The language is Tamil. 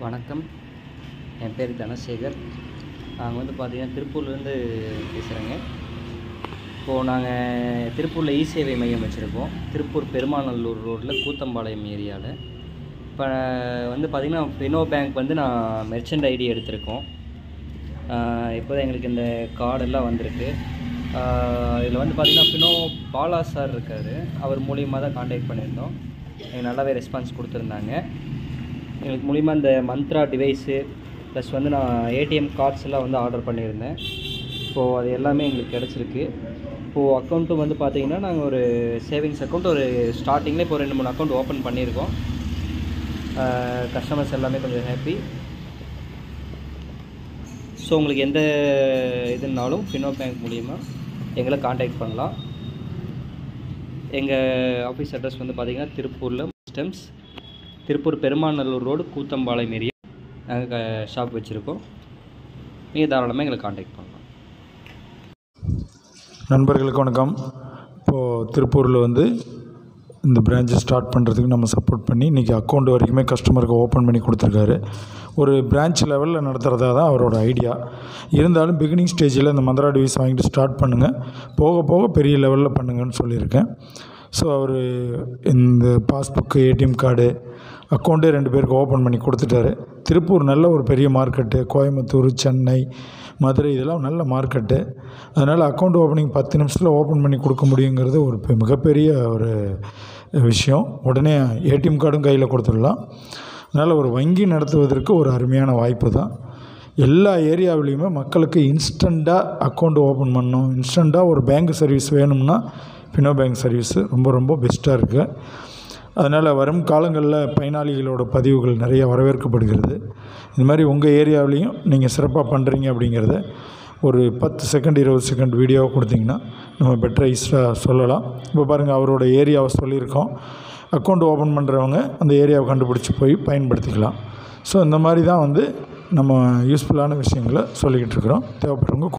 வணக்கம். என் பேர் தனசேகர். நாங்கள் பார்த்தீங்கன்னா திருப்பூர்லேருந்து பேசுகிறேங்க. இப்போது நாங்கள் திருப்பூரில் இ-சேவை மையம் வச்சுருக்கோம். திருப்பூர் பெருமாநல்லூர் ரோட்டில் கூத்தம்பாளையம் ஏரியாவில். இப்போ பார்த்திங்கன்னா ஃபினோ பேங்க் நான் மெர்ச்சன்ட் ஐடி எடுத்திருக்கோம். இப்போ தான் எங்களுக்கு இந்த கார்டெல்லாம் வந்திருக்கு. இதில் பார்த்திங்கன்னா ஃபினோ பாலா சார் இருக்கார். அவர் மூலியமாக தான் காண்டாக்ட் பண்ணியிருந்தோம். எங்களுக்கு நல்லாவே ரெஸ்பான்ஸ் கொடுத்துருந்தாங்க. எங்களுக்கு மூலிமா இந்த மந்த்ரா டிவைஸு ப்ளஸ் நான் ஏடிஎம் கார்ட்ஸ் எல்லாம் ஆர்டர் பண்ணியிருந்தேன். இப்போது அது எல்லாமே எங்களுக்கு கிடச்சிருக்கு. இப்போது அக்கௌண்ட்டும் பார்த்திங்கன்னா நாங்கள் ஒரு சேவிங்ஸ் அக்கௌண்ட் ஒரு ஸ்டார்டிங்கில் இப்போ 2-3 அக்கௌண்ட் ஓப்பன் பண்ணியிருக்கோம். கஸ்டமர்ஸ் எல்லாமே கொஞ்சம் ஹாப்பி. ஸோ உங்களுக்கு எந்த இதுனாலும் ஃபினோ பேங்க் மூலிமா எங்களை காண்டாக்ட் பண்ணலாம். எங்கள் ஆஃபீஸ் அட்ரஸ் பார்த்திங்கன்னா திருப்பூரில் stems Tiruppur Perumanallur road Koothampalayam area நாங்கள் ஷாப் வச்சுருக்கோம். நீங்கள் தாராளமாக எங்களை காண்டாக்ட் பண்ணலாம். நண்பர்களுக்கு வணக்கம். இப்போது திருப்பூரில் இந்த பிரான்ச்சை ஸ்டார்ட் பண்ணுறதுக்கு நம்ம சப்போர்ட் பண்ணி இன்றைக்கி அக்கௌண்ட் வரைக்குமே கஸ்டமருக்கு ஓப்பன் பண்ணி கொடுத்துருக்காரு. ஒரு பிரான்ச் லெவலில் நடத்துகிறதா தான் அவரோட ஐடியா. இருந்தாலும் பிகினிங் ஸ்டேஜில் இந்த மந்த்ரா டிவைஸ் வாங்கிட்டு ஸ்டார்ட் பண்ணுங்கள், போக போக பெரிய லெவலில் பண்ணுங்கன்னு சொல்லியிருக்கேன். ஸோ அவர் இந்த பாஸ்புக்கு, ஏடிஎம் கார்டு, அக்கௌண்ட்டே 2 பேருக்கு ஓப்பன் பண்ணி கொடுத்துட்டாரு. திருப்பூர் நல்ல ஒரு பெரிய மார்க்கெட்டு. கோயம்புத்தூர், சென்னை, மதுரை இதெல்லாம் நல்ல மார்க்கெட்டு. அதனால் அக்கௌண்ட் ஓப்பனிங் 10 நிமிஷத்தில் ஓப்பன் பண்ணி கொடுக்க முடியுங்கிறது ஒரு மிகப்பெரிய ஒரு விஷயம். உடனே ஏடிஎம் கார்டும் கையில் கொடுத்துடலாம். அதனால் ஒரு வங்கி நடத்துவதற்கு ஒரு அருமையான வாய்ப்பு தான். எல்லா ஏரியாவிலையுமே மக்களுக்கு இன்ஸ்டண்ட்டாக அக்கௌண்ட் ஓப்பன் பண்ணணும், இன்ஸ்டண்ட்டாக ஒரு பேங்க் சர்வீஸ் வேணும்னா ஃபினோ பேங்க் சர்வீஸு ரொம்ப பெஸ்ட்டாக இருக்குது. அதனால் வரும் காலங்களில் பயனாளிகளோட பதிவுகள் நிறைய வரவேற்கப்படுகிறது. இந்த மாதிரி உங்கள் ஏரியாவிலையும் நீங்கள் சிறப்பாக பண்ணுறீங்க அப்படிங்கிறத ஒரு 10 செகண்ட் 20 செகண்ட் வீடியோவை கொடுத்தீங்கன்னா நம்ம பெட்டரைஸ்டாக சொல்லலாம். இப்போ பாருங்கள், அவரோட ஏரியாவை சொல்லியிருக்கோம். அக்கௌண்ட் ஓப்பன் பண்ணுறவங்க அந்த ஏரியாவை கண்டுபிடிச்சி போய் பயன்படுத்திக்கலாம். ஸோ இந்த மாதிரி தான் நம்ம யூஸ்ஃபுல்லான விஷயங்களை சொல்லிக்கிட்டு இருக்கிறோம். தேவைப்படுறவங்க